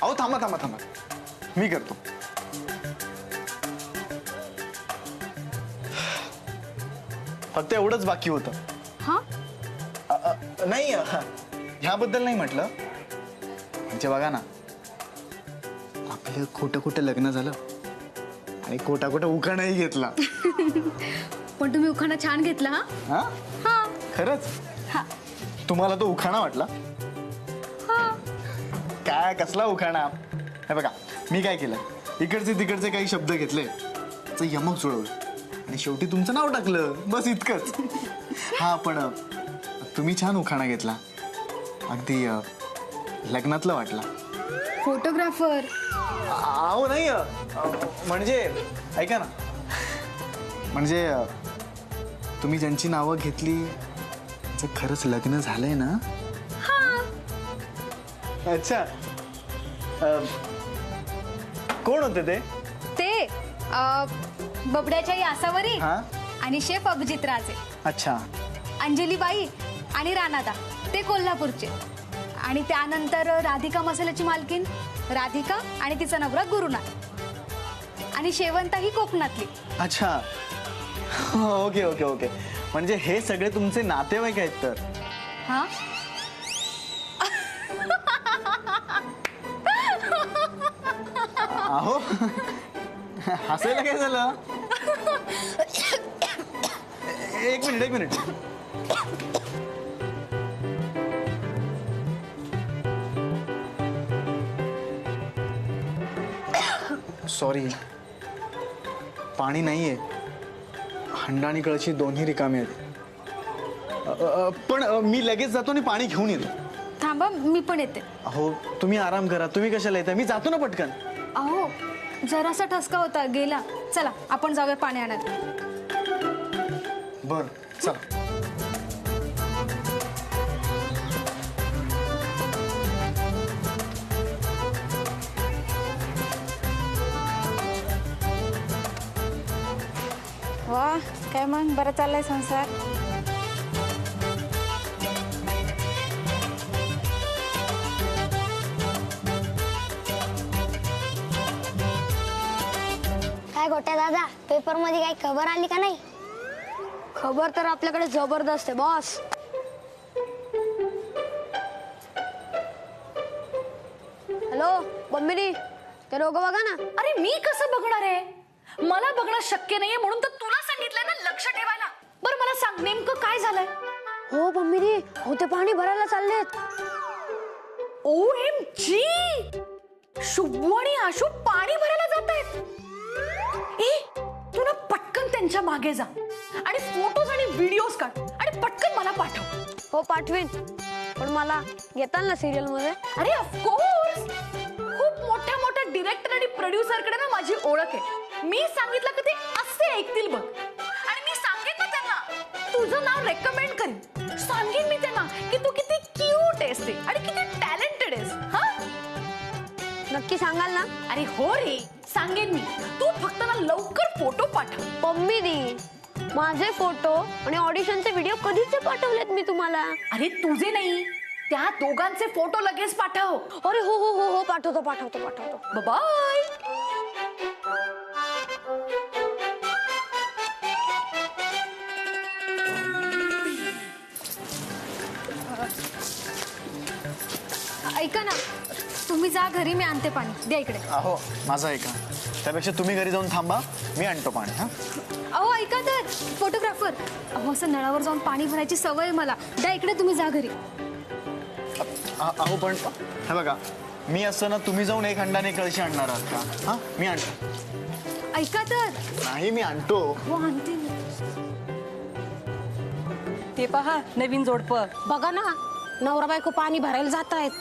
अहो थांबा थांबा थांबा, मी करतो. फक्त एवढंच बाकी होतं. हा नाही ह्याबद्दल नाही म्हटलं, म्हणजे बघा ना, आपलं खोटं खोटं लग्न झालं आणि खोटा खोटा उखाणाही घेतला. पण तुम्ही उखाणा छान घेतला. हा हा हा खरंच. हा तुम्हाला तो उखाणा वाटला? हा काय कसला उखाणा? हे बघा, मी काय केलं, इकडचे तिकडचे काही शब्द घेतले, त्याचं यमक जुळवलं आणि शेवटी तुमचं नाव टाकलं, बस इतकंच. हा पण तुम्ही छान उखाणा घेतला, अगदी लग्नातलं वाटला. फोटोग्राफर. अहो नाही, म्हणजे ऐका ना, म्हणजे तुम्ही ज्यांची नावं घेतली त्याचं खरंच लग्न झालंय ना? अच्छा. कोण होते ते? ते बबड्याच्या यासावरी हा आणि शेफ अभिजित राजे. अच्छा. अंजलीबाई आणि राणादा ते कोल्हापूरचे. आणि त्यानंतर राधिका मसाल्याची मालकीन राधिका आणि तिचा नवरा गुरुनाथ. आणि शेवंता ही कोकणातली. अच्छा. ओके ओके ओके, म्हणजे हे सगळे तुमचे नातेवाईक आहेत तर? हा अहो हसायला काय झालं? एक मिनिट एक मिनिट. सॉरी, पाणी नाहीये, हंडा आणि कळशी दोन्ही रिकामे आहेत. पण मी लगेच जातो आणि पाणी घेऊन येतो. थांबा, मी पण येते. अहो तुम्ही आराम करा, तुम्ही कशाला येता, मी जातो ना पटकन. अहो जरासा ठसका होता, गेला. चला आपण जाऊया पाणी आणायला. बर चला. वा, काय मग बरं चाललंय संसार? काय गोट्या दादा, पेपर मध्ये काही खबर आली का नाही? खबर तर आपल्याकडे जबरदस्त आहे बॉस. हॅलो बंबिनी, ते दोघं बघा ना. अरे मी कसं बघणार आहे? मला बघणं शक्य नाहीये, म्हणून तर तुला सांगितलंय ना लक्ष ठेवायला. बरं मला सांग, नेमकं काय झालंय? हो बंबिनी, हो ते पाणी भरायला चाललेत. OMG, शुभू आणि आशू पाणी भरायला जात आहेत. तू ना पटकन त्यांच्या मागे जा आणि फोटोज आणि व्हिडिओज काढ आणि पटकन मला पाठव. हो पाठवीन, पण मला घेताल ना सिरियल मध्ये? अरे ऑफकोर्स, खूप मोठ्या मोठ्या डिरेक्टर आणि प्रोड्युसर कडे ना माझी ओळख आहे. मी सांगितलं की ते असे ऐकतील बघ. आणि मी सांगेन ना त्यांना, तुझं नाव रेकमेंड करीन. सांगेन मी त्यांना की तू किती क्यूट आहेस ते आणि किती टॅलेंटेड आहेस. हा नक्की सांगाल ना? अरे हो रे, सांगेन मी. तू फक्त ना लवकर फोटो पाठव. बंबिनी, माझे फोटो आणि ऑडिशनचे व्हिडिओ कधीच पाठवलेत मी तुम्हाला. अरे तुझे नाही, त्या दोघांचे फोटो लगेच पाठव. अरे हो हो हो हो, पाठवतो पाठवतो पाठवतो. बाय. ऐका ना, तुम्ही जा घरी, मी आणते पाणी. द्या इकडे. अहो माझं ऐका, त्यापेक्षा तुम्ही घरी जाऊन थांबा, मी आणतो पाणी. हा अहो ऐका तर, फोटोग्राफर. अहो असं नळावर जाऊन पाणी भरायची सवय आहे मला. द्या इकडे, तुम्ही जा घरी. अहो पण हे बघा, मी असं ना, तुम्ही जाऊन एक हंडाने कळशी आणणार आहात का? हा मी आणतो. ऐका तर. नाही मी आणतो. हो आणते मी. ते पहा नवीन जोडपं. बघा ना, नवरा बायको पाणी भरायला जात आहेत.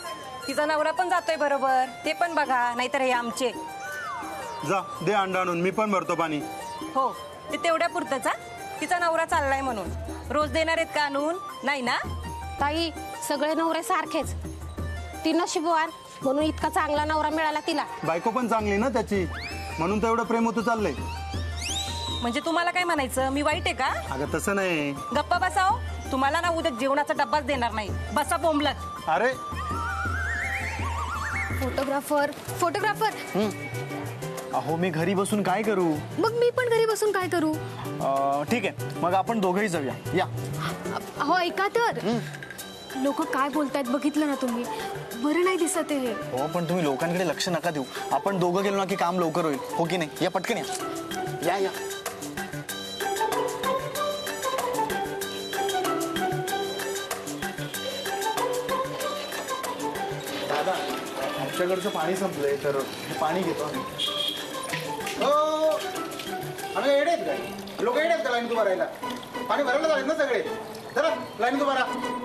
तिचा नवरा पण जातोय बरोबर, ते पण बघा, नाहीतर हे आमचे. जा दे अंडा आणून, मी पण भरतो पाणी. हो, ते तेवढ्या पुरतच. तिचा नवरा चाललाय म्हणून रोज देणार आहेत का आणून? नाही ना ताई, सगळे नवरे सारखेच. ती नशीबवान म्हणून इतका चांगला नवरा मिळाला तिला. बायको पण चांगली ना त्याची, म्हणून तर एवढं प्रेम होतं चाललंय. म्हणजे तुम्हाला काय म्हणायचं, मी वाईट आहे का? अगं तसं नाही. गप्पा बसाव, तुम्हाला ना उद्या जेवणाचा डब्बाच देणार नाही. बसा बोंबलत. अरे फोटोग्राफर फोटोग्राफर. अहो मी घरी बसून काय करू? मग मी पण घरी बसून काय करू? ठीक आहे, मग आपण दोघंही जाऊया. या. अहो ऐका तर, लोक काय बोलतायत बघितलं ना तुम्ही, बरं नाही दिसत हे. हो पण तुम्ही लोकांकडे लक्ष नका देऊ. आपण दोघं गेलो ना की काम लवकर होईल, हो की नाही? या पटकन या. या या. दादा, आमच्याकडचं पाणी संपलंय तर हे पाणी घेतो आम्ही. हो आम्ही येडे आहेत काय? लोक येडे आहेत का लाईन उभा राहायला? पाणी भरायला झालेत ना सगळे. जरा लाईन उभा राहा.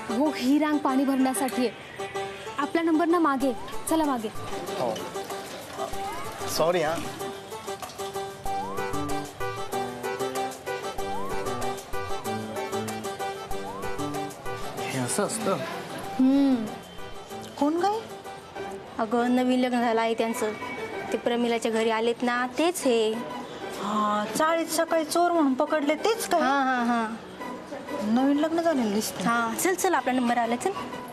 हो ही रांग पाणी भरण्यासाठी आहे. आपला नंबर ना मागे. चला मागे. हो सॉरी हा. हे असं असतं. कोण काय? अगं नवीन लग्न झालं आहे त्यांचं. ते प्रमिलाच्या घरी आलेत ना, तेच हे. हा चाळीत सकाळी चोर म्हणून पकडले तेच काय? हा हा हा नवीन लग्न झालेलं दिसतं. हा चल चल आपला नंबर आला चल.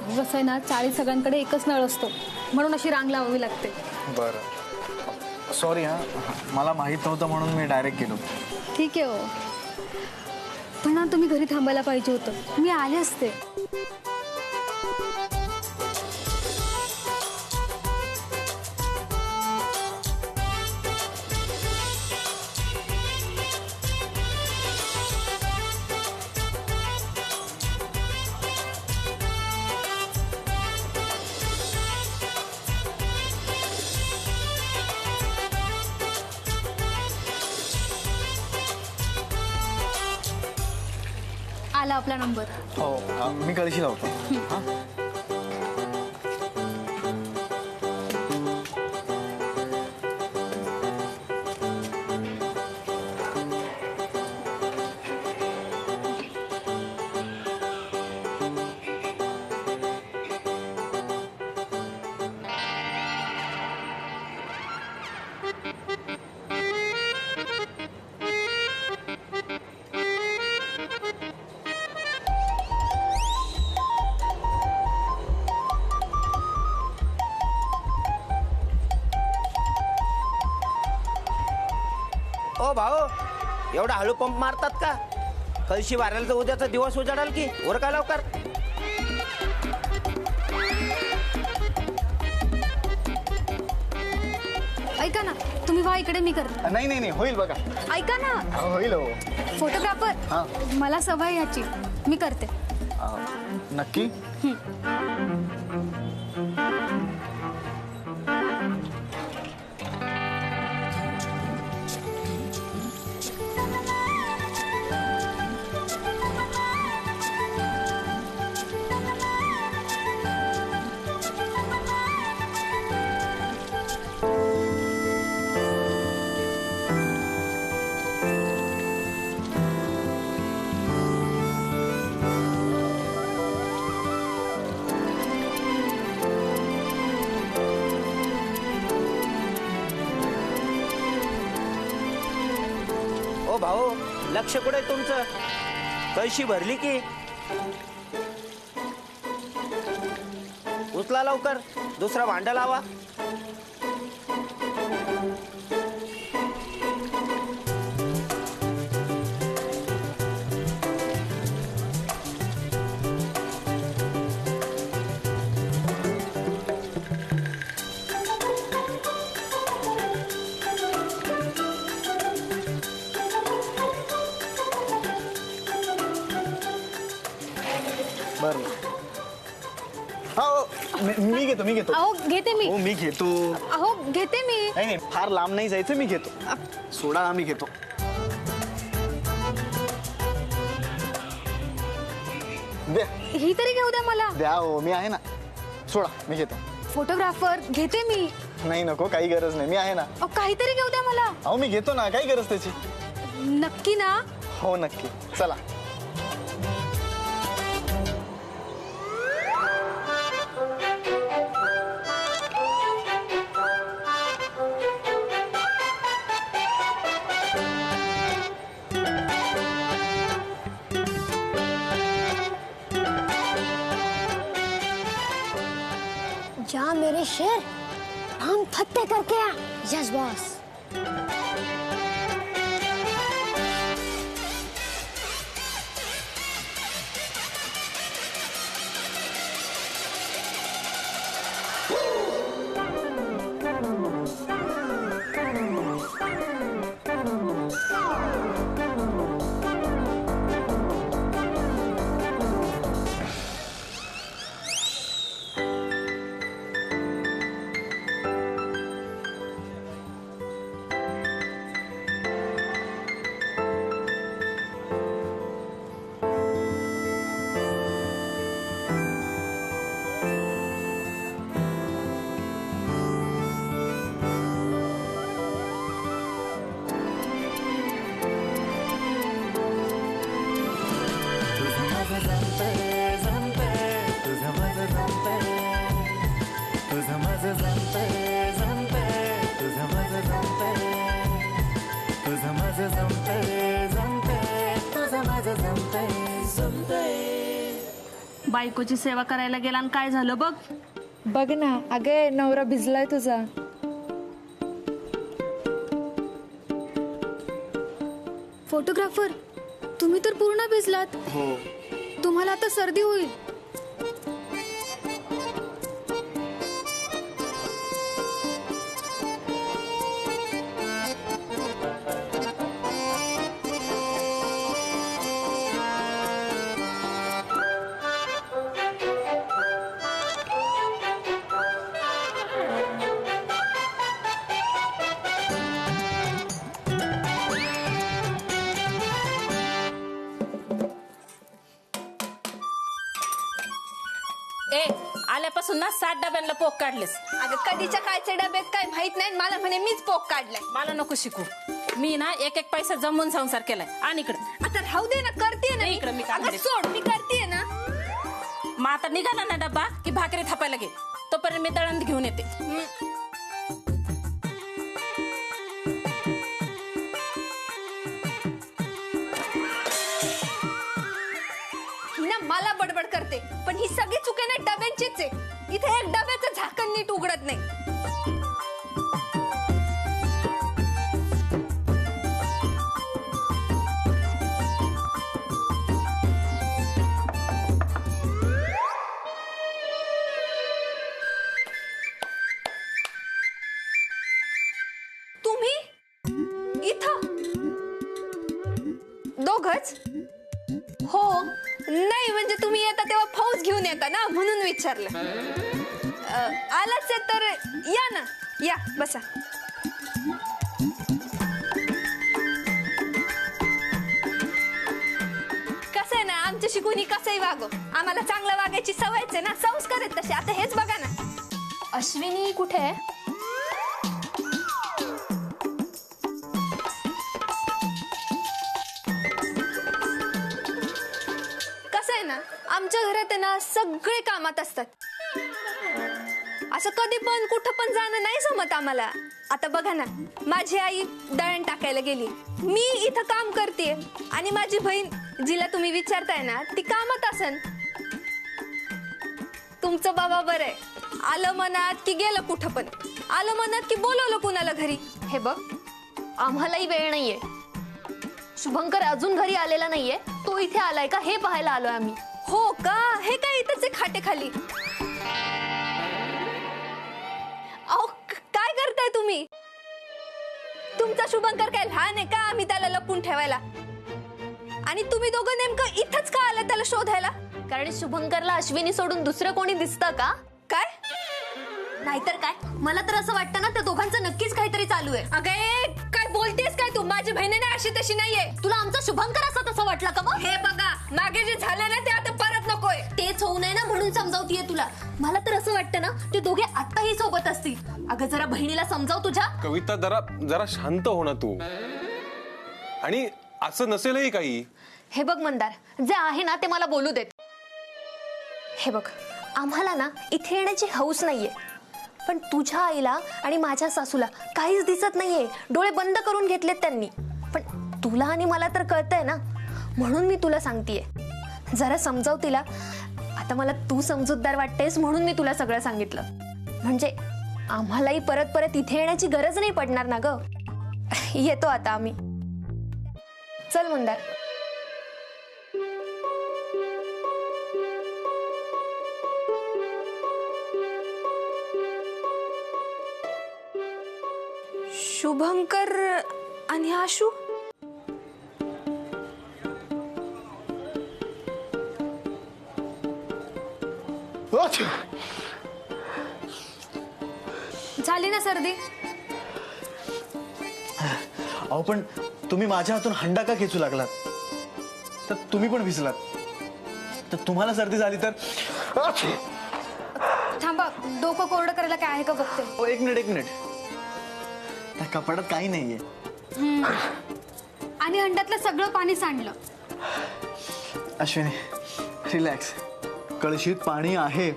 कसं आहे ना, चाळीस सगळ्यांकडे एकच नळ असतो, म्हणून अशी रांग लावावी लागते. बरं सॉरी हा, मला माहीत नव्हतं म्हणून मी डायरेक्ट गेलो. ठीक आहे हो, पण ना तुम्ही घरी थांबायला पाहिजे होतं, मी आले असते. आला आपला नंबर. हो मी कळशी लावतो. हा. ओ भाऊ एवढा हळू पंप मारतात का? कळशी भरायला तर उद्याचा दिवस उजाडाल की वर का लवकर. ऐका ना तुम्ही, व्हा इकडे, मी करते. नाही नाही नाही होईल बघा. ऐका ना होईल हो. फोटोग्राफर, हा. मला सवय ह्याची, मी करते. नक्की. ओ भाऊ लक्ष कुठे तुमचं? कळशी भरली की उचला लवकर, दुसरा भांडं लावा. बरं हो मी घेतो मी घेतो. अहो घेते मी. हो मी घेतो. अहो घेते मी. नाही नाही फार लांब नाही जायचं, मी घेतो. सोडा आम्ही घेतो. द्या ही तरी घेऊ द्या मला. द्या हो, मी आहे ना. सोडा मी घेतो. फोटोग्राफर घेते मी. नाही नको, काही गरज नाही, मी आहे ना. अहो काहीतरी घेऊ द्या मला. अहो मी घेतो ना, काही गरज त्याची. नक्की ना? हो नक्की. चला. मेरे शेर, हम फत्ते करके आ। Yes boss. बायकोची सेवा करायला गेला आणि काय झालं बघ. बघ ना अगे, नवरा भिजलाय तुझा. फोटोग्राफर, तुम्ही तर पूर्ण भिजलात. हो. तुम्हाला आता सर्दी होईल. ए, आल्यापासून ना 7 डब्यांना पोक काढलेस. अगं कधीच्या कायचे डब्यात काय माहित नाही. मला म्हणे मीच पोक काढलाय. मला नको शिकू. मी ना एक पैसा जमवून संसार केलाय. आणि इकडे आता राहू दे ना, करते ना. इकडं मी काम अगं करेन. सोड, मी करते ना. मग आता निघाला ना डब्बा की भाकरी थापायला घे. तोपर्यंत मी दळण घेऊन येते. ही ना मला बडबड करते, पण ही सगळी चुके ना डब्यांचीच आहे. इथे एक डब्याचं झाकण नीट उघडत नाही. तुम्ही इथं दोघच? हो, नाही म्हणजे तुम्ही येता तेव्हा फौज घेऊन येता ना, म्हणून विचारलं. आलाच आहे तर या ना, या बसा. कसं आहे ना, आमच्याशी कुणी कसंही वागो, आम्हाला चांगलं वागायची सवयच आहे ना, संस्कार आहेत तसे. आता हेच बघा ना. अश्विनी कुठे आहे? आमच्या घरात आहे ना सगळे कामात असतात. असं कधी पण कुठं पण जाणं नाही जमत आम्हाला. आता बघा ना, माझी आई दळण टाकायला गेली, मी इथं काम करते, आणि माझी बहीण जिला तुम्ही विचारताय ना ती कामात असन. तुमचं बाबा बरं आहे, आलं मनात की गेलं कुठं पण, आलं मनात की बोलवलं कुणाला घरी. हे बघ, आम्हालाही वेळ नाहीये. शुभंकर अजून घरी आलेला नाहीये, तो इथे आलाय का हे पाहायला आलोय आम्ही. हो का? हे काय इथंच आहे खाटेखाली. अहो काय करताय तुम्ही? तुमचा शुभंकर काय लहान आहे का आम्ही त्याला लपून ठेवायला? आणि तुम्ही दोघं नेमकं इथंच का आला त्याला शोधायला? कारण शुभंकरला अश्विनी सोडून दुसरं कोणी दिसतं का? काय? नाहीतर काय, मला तर असं वाटतं ना त्या दोघांचं नक्कीच काहीतरी चालू आहे. अगं काय बोलतेस काय तू? माझी बहिणीने अशी तशी नाहीये. तुला आमचा शुभंकर असं तसं वाटलं का? मग हे बघा, मागे जे झालं ना ते आता परत नकोय. तेच होऊ नये ना म्हणून समजावतीये तुला. मला तर असं वाटतं ना ते दोघे आत्ताही सोबत असतील. अगं जरा बहिणीला समजाव तुझ्या. कविता, जरा शांत हो ना तू. आणि असं नसेलही काही. हे बघ मंदार, जे आहे ना ते मला बोलू देत. हे बघ, आम्हाला ना इथे येण्याची हौस नाहीये, पण तुझ्या आईला आणि माझ्या सासूला काहीच दिसत नाहीये. डोळे बंद करून घेतलेत त्यांनी. पण तुला आणि मला तर कळतंय ना, म्हणून मी तुला सांगतेय, जरा समजाव तिला. आता मला तू समजूतदार वाटतेस म्हणून मी तुला सगळं सांगितलं. म्हणजे आम्हालाही परत परत इथे येण्याची गरज नाही पडणार ना ग. येतो आता आम्ही. चल मुंदार. शुभंकर आणि आशू. झाली ना सर्दी? अहो पण तुम्ही माझ्या हातून हंडा का खेचू लागलात? तर तुम्ही पण भिजलात. तर तुम्हाला सर्दी झाली तर थांबा, डोकं कोरडं करायला काय आहे का बघते. एक मिनिट. त्या कपाटात काही नाहीये. आणि हंड्यातलं सगळं पाणी सांडलं. अश्विनी रिलॅक्स. कळशीत पाणी आहे.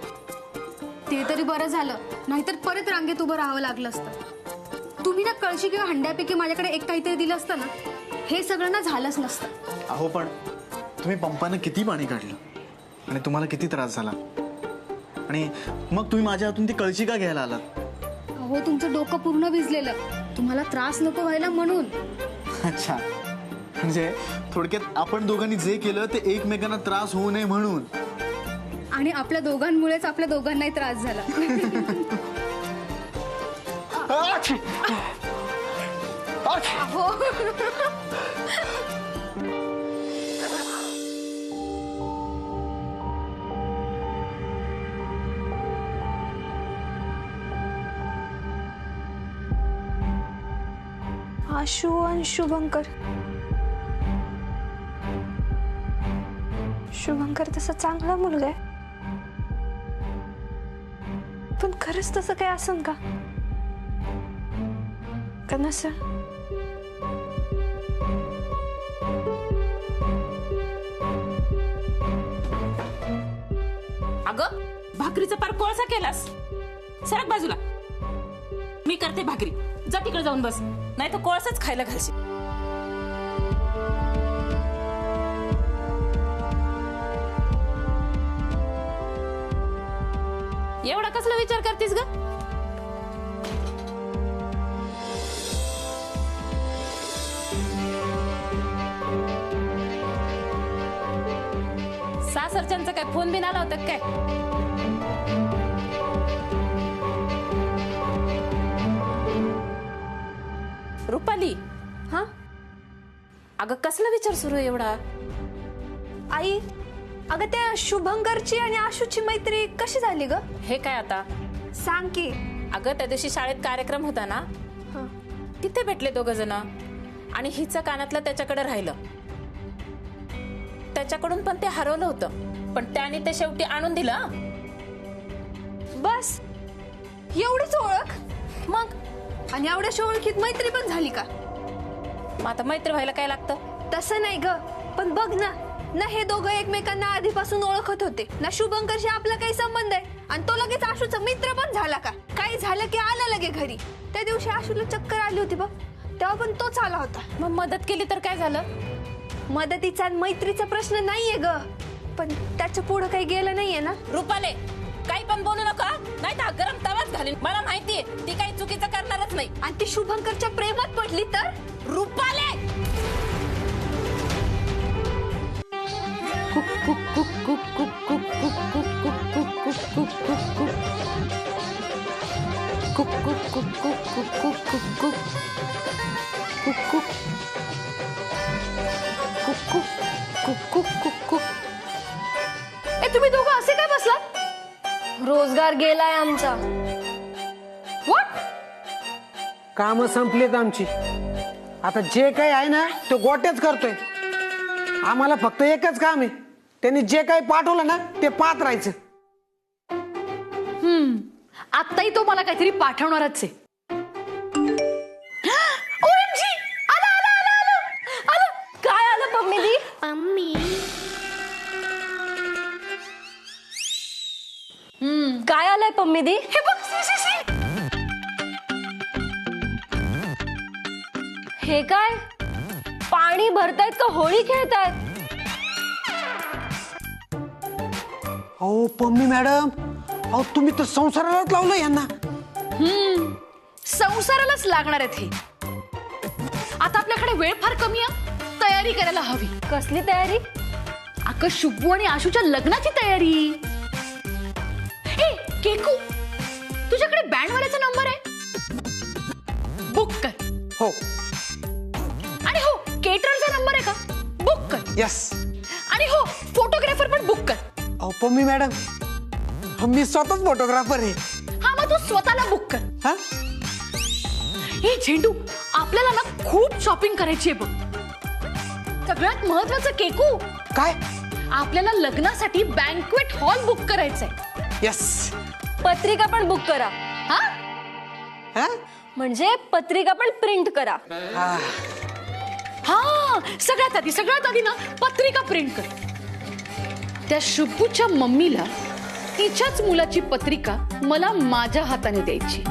ते तरी बरं झालं, नाहीतर परत रांगेत उभं राहावं लागलं असतं. तुम्ही ना कळशी किंवा हंड्यापैकी माझ्याकडे एक काहीतरी दिलं असतं ना, हे सगळं ना झालंच नसतं. अहो पण तुम्ही पंपानं किती पाणी काढलं आणि तुम्हाला किती त्रास झाला, आणि मग तुम्ही माझ्या हातून ती कळशी का घ्यायला आलात? अहो तुमचं डोकं पूर्ण भिजलेलं, तुम्हाला त्रास नको व्हायला म्हणून. अच्छा, म्हणजे थोडक्यात आपण दोघांनी जे केलं ते एकमेकांना त्रास होऊ नये म्हणून. आणि आपल्या दोघांमुळेच आपल्या दोघांनाही त्रास झाला. आशू आणि शुभंकर. शुभंकर तसा चांगला मुलगा आहे, पण खरंच तसं काय असन का नसं? अगं भाकरीचा पार कोळसा केलास. सरक बाजूला. मी करते भाकरी. जा तिकडे जाऊन बस, नाही तर कोळसाच खायला घालशील. एवढा कसला विचार करतीस ग? सासरच्यांचा काय फोन बिन आला होता काय? रुपाली. हा अगं कसला विचार सुरू आहे एवढा? आई, अगं त्या शुभंकरची आणि आशूची मैत्री कशी झाली ग? हे काय आता सांग की. अगं त्या दिवशी शाळेत कार्यक्रम होता ना, तिथे भेटले दोघ जण आणि हिचं कानातलं त्याच्याकडे राहिलं. त्याच्याकडून पण ते हरवलं होतं, पण त्याने ते शेवटी आणून दिलं. बस एवढीच ओळख? मग आणि एवढ्याशा ओळखीत मैत्री पण झाली का? मग आता मैत्री व्हायला काय लागतं? तसं नाही ग, पण बघ ना, ना हे दोघं एकमेकांना आधीपासून ओळखत होते ना. शुभंकरशी आपला काही संबंध आहे आणि तो लगेच आशूचा मित्र पण झाला का? काही झालं की आला लगे घरी. त्या दिवशी आशूला चक्कर आली होती बघ, तेव्हा पण तोच आला होता. मग मदत केली तर काय झालं? मदतीचा आणि मैत्रीचा प्रश्न नाहीये ग, पण त्याच्या पुढे काही गेलं नाहीये ना. रुपाले काही पण बोलू नका, नाही तर गरम तवाच घालीन. मला माहितीये ती काही चुकीचं करणारच नाही. आणि ती शुभंकरच्या प्रेमात पडली तर? रुपाले तुम्ही दोघं असे काय बसलात? रोजगार गेलाय आमचा. व्हॉट? काम संपलीत आमची. आता जे काही आहे ना ते गोट्याच करतोय. आम्हाला फक्त एकच काम आहे, त्यांनी जे काही पाठवलं ना ते पाहत राहायचं. आत्ताही तो मला काहीतरी पाठवणारच आहे. काय आलं मम्मी दी? काय आलंय पम्मी दी? हे बघ, हे काय पाणी भरतायत का होळी खेळतायत? अहो पम्मी मॅडम, अहो तुम्ही तर संसारालाच लावलं यांना. संसारालाच लागणार आहेत हे. आता आपल्याकडे वेळ फार कमी आहे, तयारी करायला हवी. कसली तयारी? अगं शुभू आणि आशूच्या लग्नाची तयारी. ए केकू, तुझ्याकडे बँडवाल्याचा नंबर आहे? बुक कर. हो. आणि हो, केटररचा नंबर आहे का? बुक कर. यस. आणि हो, फोटोग्राफर पण बुक कर. अहो पम्मी मॅडम, मी स्वतःच फोटोग्राफर आहे. हा मग तू स्वतःला बुक कर. हा. हे झेंडू, आपल्याला ना खूप शॉपिंग करायची आहे बघ. सगळ्यात महत्वाचं केकू काय? आपल्याला लग्नासाठी बँक्वेट हॉल बुक करायचंय. यस. पत्रिका पण बुक करा. हा हा? म्हणजे पत्रिका पण प्रिंट करा. हा, सगळ्यात आधी ना पत्रिका प्रिंट कर. त्या शुभूच्या मम्मीला तिच्याच मुलाची पत्रिका मला माझ्या हाताने द्यायची.